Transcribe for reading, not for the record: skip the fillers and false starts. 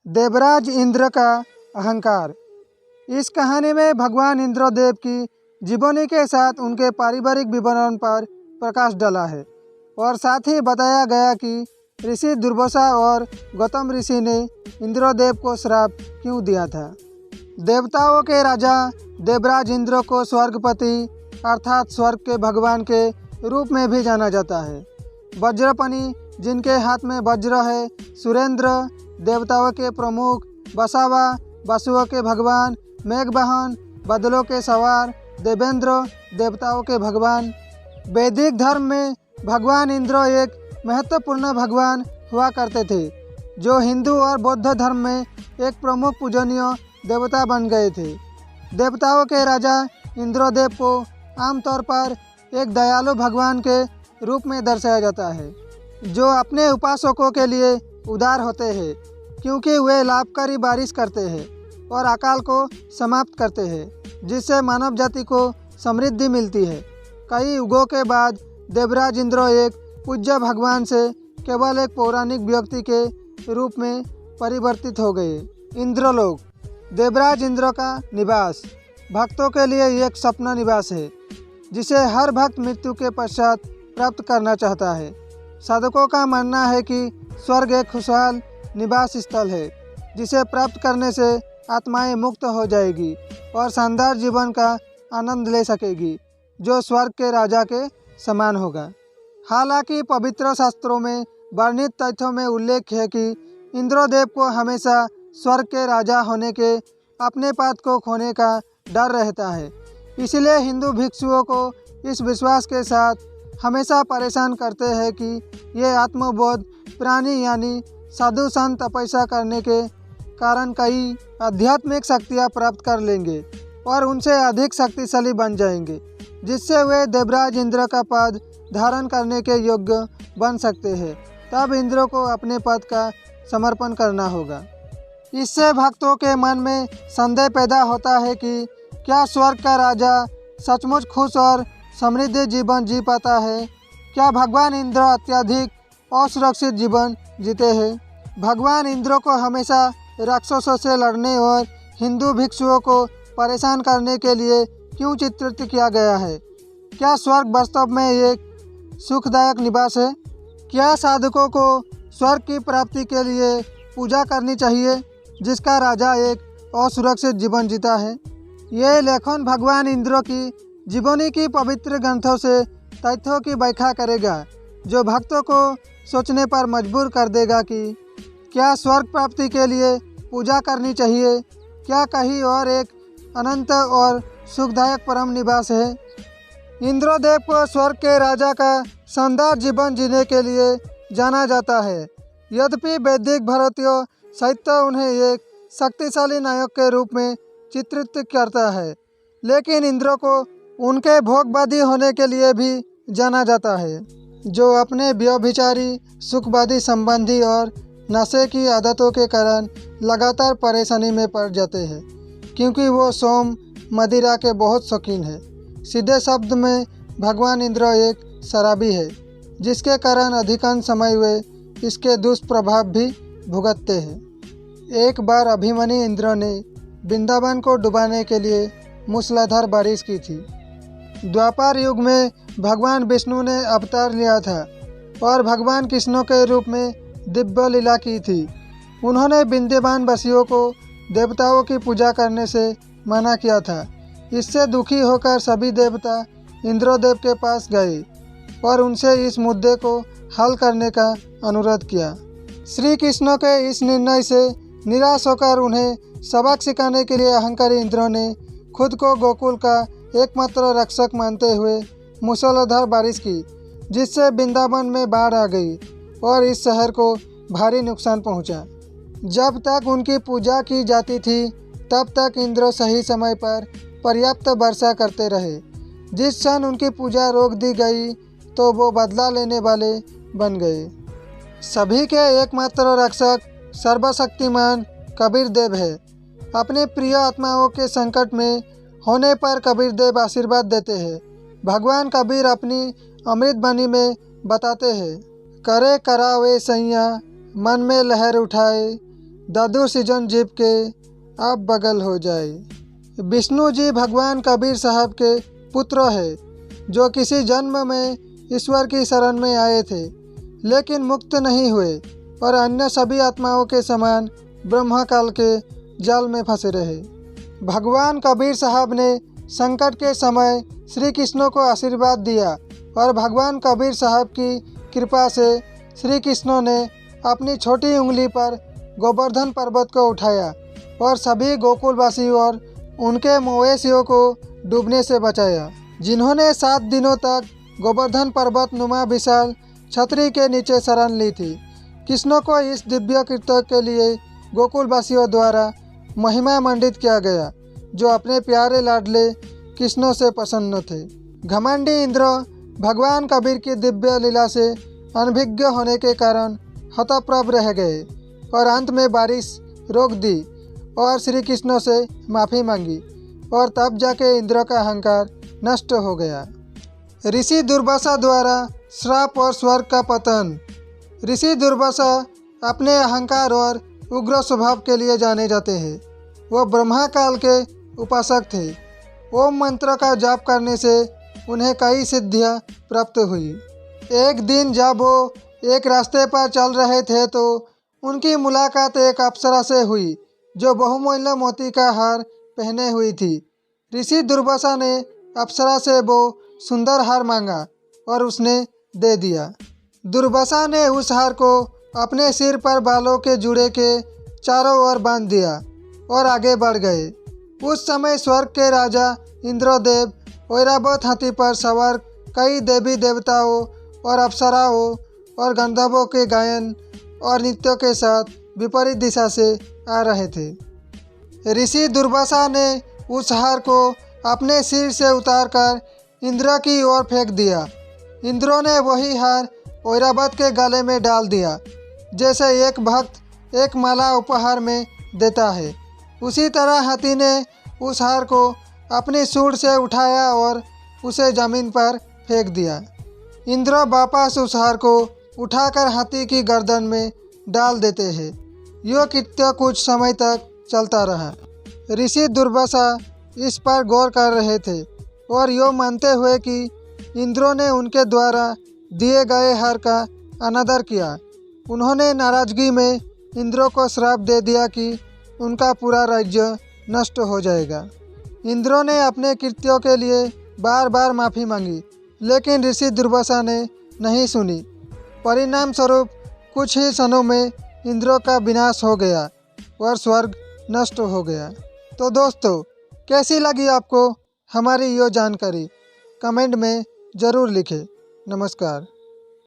देवराज इंद्र का अहंकार। इस कहानी में भगवान इंद्रदेव की जीवनी के साथ उनके पारिवारिक विवरण पर प्रकाश डाला है और साथ ही बताया गया कि ऋषि दुर्वासा और गौतम ऋषि ने इंद्रदेव को श्राप क्यों दिया था। देवताओं के राजा देवराज इंद्र को स्वर्गपति अर्थात स्वर्ग के भगवान के रूप में भी जाना जाता है। वज्रपनि जिनके हाथ में वज्र है, सुरेंद्र देवताओं के प्रमुख, बसावा वसुओं के भगवान, मेघवाहन बादलों के सवार, देवेंद्र देवताओं के भगवान। वैदिक धर्म में भगवान इंद्र एक महत्वपूर्ण भगवान हुआ करते थे जो हिंदू और बौद्ध धर्म में एक प्रमुख पूजनीय देवता बन गए थे। देवताओं के राजा इंद्रदेव को आमतौर पर एक दयालु भगवान के रूप में दर्शाया जाता है जो अपने उपासकों के लिए उदार होते हैं क्योंकि वे लाभकारी बारिश करते हैं और अकाल को समाप्त करते हैं जिससे मानव जाति को समृद्धि मिलती है। कई युगों के बाद देवराज इंद्र एक पूज्य भगवान से केवल एक पौराणिक व्यक्ति के रूप में परिवर्तित हो गए। इंद्रलोक देवराज इंद्र का निवास भक्तों के लिए एक सपना निवास है जिसे हर भक्त मृत्यु के पश्चात प्राप्त करना चाहता है। साधकों का मानना है कि स्वर्ग एक खुशहाल निवास स्थल है जिसे प्राप्त करने से आत्माएं मुक्त हो जाएगी और शानदार जीवन का आनंद ले सकेगी जो स्वर्ग के राजा के समान होगा। हालांकि पवित्र शास्त्रों में वर्णित तथ्यों में उल्लेख है कि इंद्रदेव को हमेशा स्वर्ग के राजा होने के अपने पद को खोने का डर रहता है। इसलिए हिंदू भिक्षुओं को इस विश्वास के साथ हमेशा परेशान करते हैं कि ये आत्मबोध प्राणी यानी साधु संत तपस्या करने के कारण कई आध्यात्मिक शक्तियाँ प्राप्त कर लेंगे और उनसे अधिक शक्तिशाली बन जाएंगे जिससे वे देवराज इंद्र का पद धारण करने के योग्य बन सकते हैं। तब इंद्र को अपने पद का समर्पण करना होगा। इससे भक्तों के मन में संदेह पैदा होता है कि क्या स्वर्ग का राजा सचमुच खुश और समृद्ध जीवन जी पाता है? क्या भगवान इंद्र अत्यधिक असुरक्षित जीवन जीते हैं? भगवान इंद्र को हमेशा राक्षसों से लड़ने और हिंदू भिक्षुओं को परेशान करने के लिए क्यों चित्रित किया गया है? क्या स्वर्ग वास्तव में एक सुखदायक निवास है? क्या साधकों को स्वर्ग की प्राप्ति के लिए पूजा करनी चाहिए जिसका राजा एक असुरक्षित जीवन जीता है? ये लेखन भगवान इंद्र की जीवनी की पवित्र ग्रंथों से तथ्यों की व्याख्या करेगा जो भक्तों को सोचने पर मजबूर कर देगा कि क्या स्वर्ग प्राप्ति के लिए पूजा करनी चाहिए? क्या कहीं और एक अनंत और सुखदायक परम निवास है? इंद्रदेव को स्वर्ग के राजा का शानदार जीवन जीने के लिए जाना जाता है। यद्यपि वैदिक भारतीय साहित्य उन्हें एक शक्तिशाली नायक के रूप में चित्रित करता है, लेकिन इंद्र को उनके भोगवादी होने के लिए भी जाना जाता है जो अपने व्यभिचारी सुखवादी संबंधी और नशे की आदतों के कारण लगातार परेशानी में पड़ जाते हैं क्योंकि वो सोम मदिरा के बहुत शौकीन है। सीधे शब्द में भगवान इंद्र एक शराबी है जिसके कारण अधिकांश समय वे इसके दुष्प्रभाव भी भुगतते हैं। एक बार अभिमन्यु इंद्र ने वृंदावन को डुबाने के लिए मूसलाधार बारिश की थी। द्वापर युग में भगवान विष्णु ने अवतार लिया था और भगवान कृष्ण के रूप में दिव्य लीला की थी। उन्होंने वृंदावन वासियों को देवताओं की पूजा करने से मना किया था। इससे दुखी होकर सभी देवता इंद्रदेव के पास गए और उनसे इस मुद्दे को हल करने का अनुरोध किया। श्री कृष्ण के इस निर्णय से निराश होकर उन्हें सबक सिखाने के लिए अहंकारी इंद्र ने खुद को गोकुल का एकमात्र रक्षक मानते हुए मूसलाधार बारिश की जिससे वृंदावन में बाढ़ आ गई और इस शहर को भारी नुकसान पहुंचा। जब तक उनकी पूजा की जाती थी तब तक इंद्र सही समय पर पर्याप्त वर्षा करते रहे। जिस क्षण उनकी पूजा रोक दी गई तो वो बदला लेने वाले बन गए। सभी के एकमात्र रक्षक सर्वशक्तिमान कबीर देव है। अपने प्रिय आत्माओं के संकट में होने पर कबीर देव आशीर्वाद देते हैं। भगवान कबीर अपनी अमृत वाणी में बताते हैं, करे करावे सैया मन में लहर उठाए, दादू सीजन जीप के आप बगल हो जाए। विष्णु जी भगवान कबीर साहब के पुत्र है, जो किसी जन्म में ईश्वर की शरण में आए थे लेकिन मुक्त नहीं हुए और अन्य सभी आत्माओं के समान ब्रह्मकाल के जाल में फंसे रहे। भगवान कबीर साहब ने संकट के समय श्री कृष्ण को आशीर्वाद दिया और भगवान कबीर साहब की कृपा से श्री कृष्ण ने अपनी छोटी उंगली पर गोवर्धन पर्वत को उठाया और सभी गोकुलवासियों और उनके मवेशियों को डूबने से बचाया, जिन्होंने 7 दिनों तक गोवर्धन पर्वत नुमा विशाल छतरी के नीचे शरण ली थी। कृष्ण को इस दिव्य कृत्य के लिए गोकुलवासियों द्वारा महिमा मंडित किया गया, जो अपने प्यारे लाडले कृष्ण से प्रसन्न थे। घमंडी इंद्र भगवान कबीर की दिव्य लीला से अनभिज्ञ होने के कारण हतप्रभ रह गए और अंत में बारिश रोक दी और श्री कृष्ण से माफ़ी मांगी और तब जाके इंद्र का अहंकार नष्ट हो गया। ऋषि दुर्वासा द्वारा श्राप और स्वर्ग का पतन। ऋषि दुर्वासा अपने अहंकार और उग्र स्वभाव के लिए जाने जाते हैं। वो ब्रह्मा काल के उपासक थे। ओम मंत्र का जाप करने से उन्हें कई सिद्धियां प्राप्त हुई। एक दिन जब वो एक रास्ते पर चल रहे थे तो उनकी मुलाकात एक अप्सरा से हुई, जो बहुमूल्य मोती का हार पहने हुई थी। ऋषि दुर्वासा ने अप्सरा से वो सुंदर हार मांगा और उसने दे दिया। दुर्वासा ने उस हार को अपने सिर पर बालों के जुड़े के चारों ओर बांध दिया और आगे बढ़ गए। उस समय स्वर्ग के राजा इंद्रदेव ऐरावत हाथी पर सवार कई देवी देवताओं और अप्सराओं और गंधर्वों के गायन और नृत्यों के साथ विपरीत दिशा से आ रहे थे। ऋषि दुर्वासा ने उस हार को अपने सिर से उतारकर इंद्र की ओर फेंक दिया। इंद्र ने वही हार ऐरावत के गले में डाल दिया, जैसे एक भक्त एक माला उपहार में देता है। उसी तरह हाथी ने उस हार को अपनी सूंड से उठाया और उसे जमीन पर फेंक दिया। इंद्र वापस उस हार को उठाकर हाथी की गर्दन में डाल देते हैं। यह कृत्य कुछ समय तक चलता रहा। ऋषि दुर्वासा इस पर गौर कर रहे थे और यो मानते हुए कि इंद्र ने उनके द्वारा दिए गए हार का अनादर किया, उन्होंने नाराजगी में इंद्र को श्राप दे दिया कि उनका पूरा राज्य नष्ट हो जाएगा। इंद्र ने अपने कृत्यों के लिए बार बार माफ़ी मांगी, लेकिन ऋषि दुर्वासा ने नहीं सुनी। परिणाम स्वरूप कुछ ही क्षणों में इंद्र का विनाश हो गया और स्वर्ग नष्ट हो गया। तो दोस्तों, कैसी लगी आपको हमारी ये जानकारी? कमेंट में ज़रूर लिखें। नमस्कार।